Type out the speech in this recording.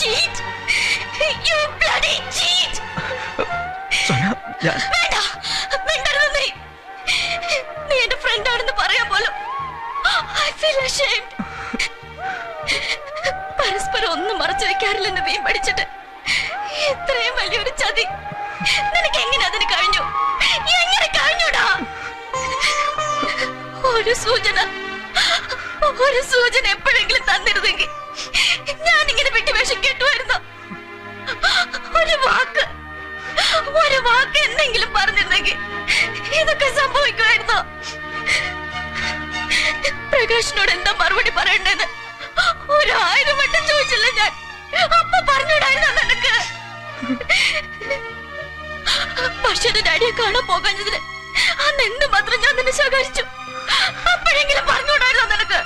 cheat! You bloody cheat! വേണ്ട, മിണ്ടരുത് നീ. നീ എന്റെ ഫ്രണ്ട് ആണെന്ന് പറയാൻ പോലും I feel ashamed. പരസ്പരം ഒന്നും മറച്ചു വെക്കാറില്ലെന്ന് നീ പഠിച്ചിട്ട് ഇത്രയും വലിയൊരു ചതി നിനക്ക് എങ്ങനെ അതിന് കഴിഞ്ഞു? എങ്ങനെ കഴിഞ്ഞൂടാ? ഒരു സൂചന എപ്പോഴെങ്കിലും തന്നിരുന്നെങ്കിൽ ഞാനിങ്ങനെ വിട്ടുവേഷം കേട്ടുമായിരുന്നു. ഒരു വാക്ക് എന്തെങ്കിലും പറഞ്ഞിരുന്നെങ്കിൽ ഇതൊക്കെ സംഭവിക്കുമായിരുന്നോ? പ്രകാശിനോട് എന്താ മറുപടി പറയണ്ടെന്ന് 1000 വട്ടം ചോദിച്ചില്ല ഞാൻ. അപ്പൊ പറഞ്ഞൂടായിരുന്നോ നിനക്ക്? പക്ഷെ ഡാഡിയെ കാണാൻ പോകാഞ്ഞതിന് അന്ന് എന്ത് മാത്രം ഞാൻ നിന്നെ ശകാരിച്ചു. അപ്പോഴെങ്കിലും പറഞ്ഞൂടായിരുന്നോ നിനക്ക്?